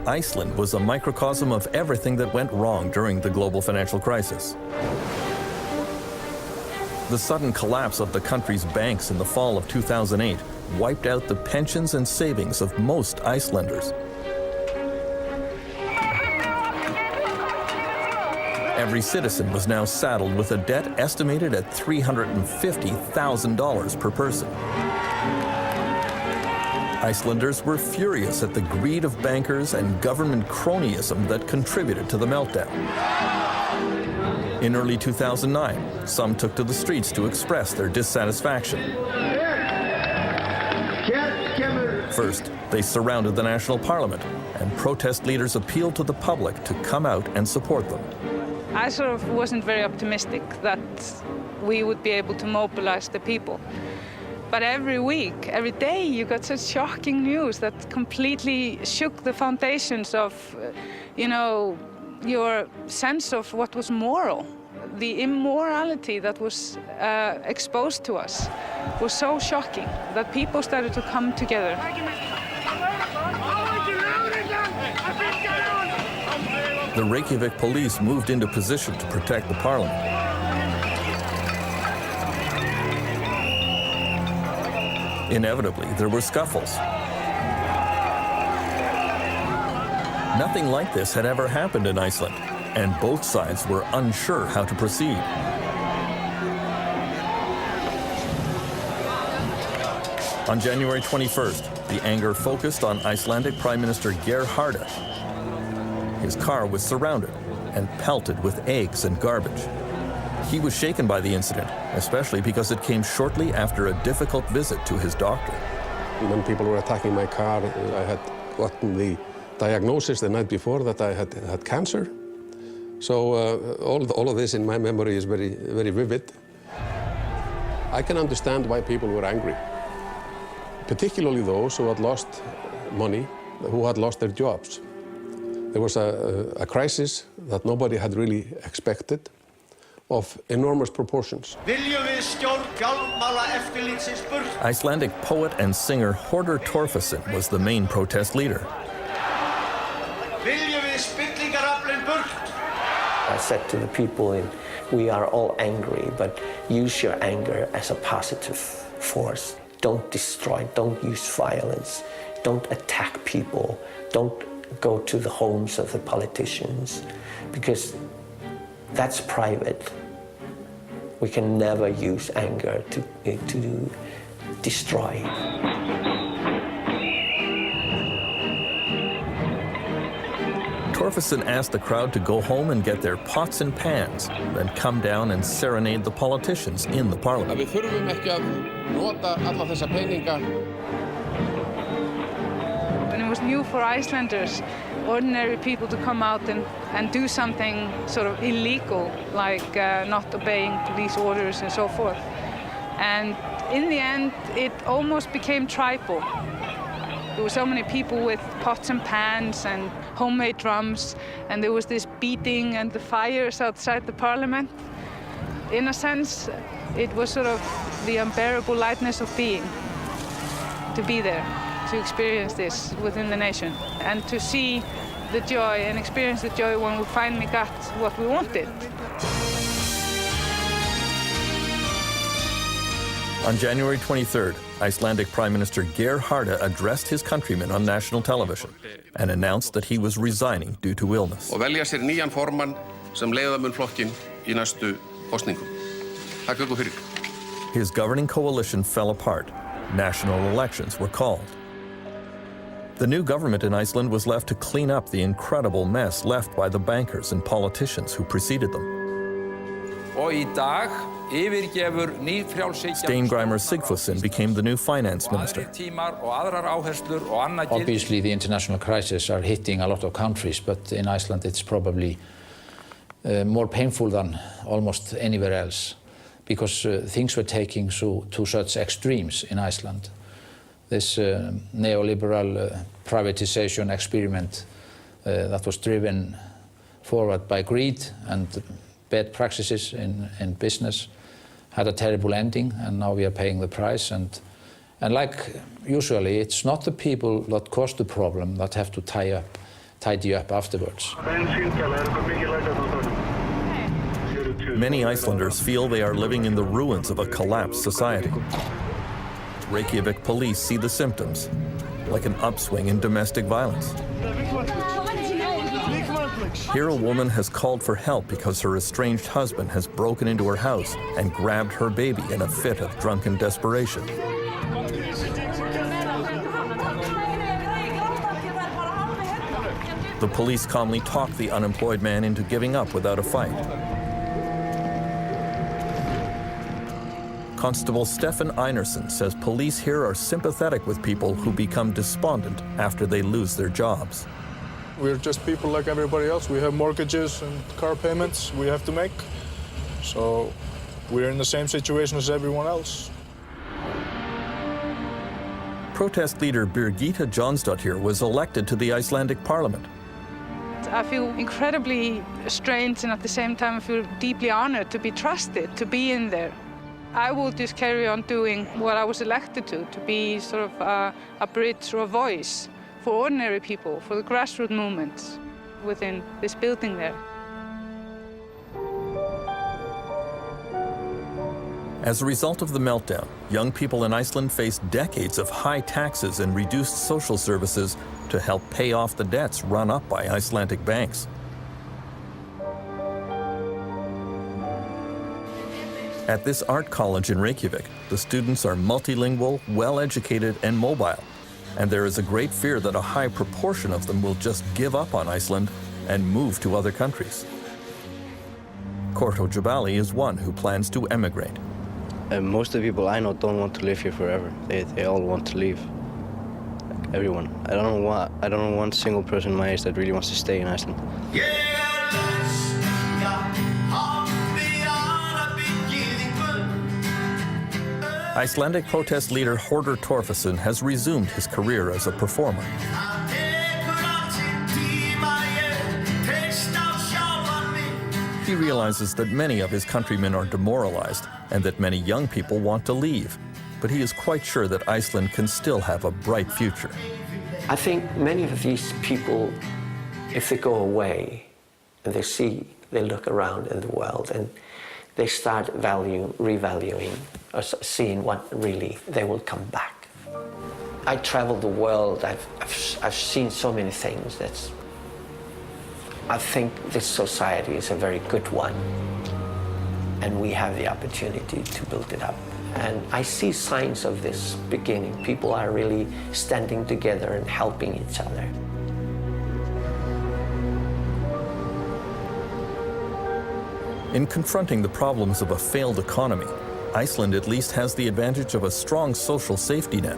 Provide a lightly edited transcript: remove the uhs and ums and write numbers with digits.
Iceland was a microcosm of everything that went wrong during the global financial crisis. The sudden collapse of the country's banks in the fall of 2008 wiped out the pensions and savings of most Icelanders. Every citizen was now saddled with a debt estimated at $350,000 per person. Icelanders were furious at the greed of bankers and government cronyism that contributed to the meltdown. In early 2009, some took to the streets to express their dissatisfaction. First, they surrounded the national parliament, and protest leaders appealed to the public to come out and support them. I sort of wasn't very optimistic that we would be able to mobilize the people. But every week, every day, you got such shocking news that completely shook the foundations of, your sense of what was moral. The immorality that was exposed to us was so shocking that people started to come together. The Reykjavik police moved into position to protect the parliament. Inevitably, there were scuffles. Nothing like this had ever happened in Iceland, and both sides were unsure how to proceed. On January 21st, the anger focused on Icelandic Prime Minister Geir Haarde. His car was surrounded and pelted with eggs and garbage. He was shaken by the incident, especially because it came shortly after a difficult visit to his doctor. When people were attacking my car, I had gotten the diagnosis the night before that I had cancer. So all of this in my memory is very, very vivid. I can understand why people were angry, particularly those who had lost money, who had lost their jobs. There was a crisis that nobody had really expected, of enormous proportions. Icelandic poet and singer Hordur Torfason was the main protest leader. I said to the people, we are all angry, but use your anger as a positive force. Don't destroy, don't use violence, don't attack people, don't go to the homes of the politicians, because that's private. We can never use anger to destroy. Torfason asked the crowd to go home and get their pots and pans, then come down and serenade the politicians in the parliament. Við þurfum ekki að nota alla þessa peninga. When it was new for Icelanders, ordinary people to come out and do something sort of illegal, like not obeying police orders and so forth. And in the end, it almost became tribal. There were so many people with pots and pans and homemade drums, and there was this beating and the fires outside the parliament. In a sense, it was sort of the unbearable lightness of being, to be there, to experience this within the nation, and to see the joy and experience the joy when we finally got what we wanted. On January 23rd, Icelandic Prime Minister Geir Haarde addressed his countrymen on national television and announced that he was resigning due to illness. Og velja sér nýjan formann sem leiða mun flokkinn í næstu kosningum. Takk ykkur fyrir. His governing coalition fell apart. National elections were called. The new government in Iceland was left to clean up the incredible mess left by the bankers and politicians who preceded them. Og í dag yfirgefur nýfrjálshyggjan Steingrímur Sigfússon became the new finance minister. Obviously, the international crises are hitting a lot of countries, but in Iceland it's probably more painful than almost anywhere else, because things were taking to such extremes in Iceland. This neoliberal privatization experiment that was driven forward by greed and bad practices in business had a terrible ending, and now we are paying the price. And like usually, it's not the people that cause the problem that have to tie up tidy up afterwards. Many Icelanders feel they are living in the ruins of a collapsed society. Reykjavik police see the symptoms, like an upswing in domestic violence. Here a woman has called for help because her estranged husband has broken into her house and grabbed her baby in a fit of drunken desperation. The police calmly talk the unemployed man into giving up without a fight. Constable Stefan Einarsson says police here are sympathetic with people who become despondent after they lose their jobs. We're just people like everybody else. We have mortgages and car payments we have to make. So we're in the same situation as everyone else. Protest leader Birgitta Jonsdottir was elected to the Icelandic parliament. I feel incredibly strange, and at the same time I feel deeply honored to be trusted, to be in there. I will just carry on doing what I was elected to be sort of a bridge or a voice for ordinary people, for the grassroots movements within this building there. As a result of the meltdown, young people in Iceland face decades of high taxes and reduced social services to help pay off the debts run up by Icelandic banks. At this art college in Reykjavik, the students are multilingual, well-educated, and mobile. And there is a great fear that a high proportion of them will just give up on Iceland and move to other countries. Korto Jubilee is one who plans to emigrate. Most of the people I know don't want to live here forever. They all want to leave. Like everyone. I don't know one single person my age that really wants to stay in Iceland. Icelandic protest leader Hordur Torfason has resumed his career as a performer. He realizes that many of his countrymen are demoralized and that many young people want to leave, but he is quite sure that Iceland can still have a bright future. I think many of these people, if they go away and they look around in the world and they start revaluing, or seeing what really they will come back. I travel the world, I've seen so many things that I think this society is a very good one, and we have the opportunity to build it up. And I see signs of this beginning. People are really standing together and helping each other. In confronting the problems of a failed economy, Iceland at least has the advantage of a strong social safety net.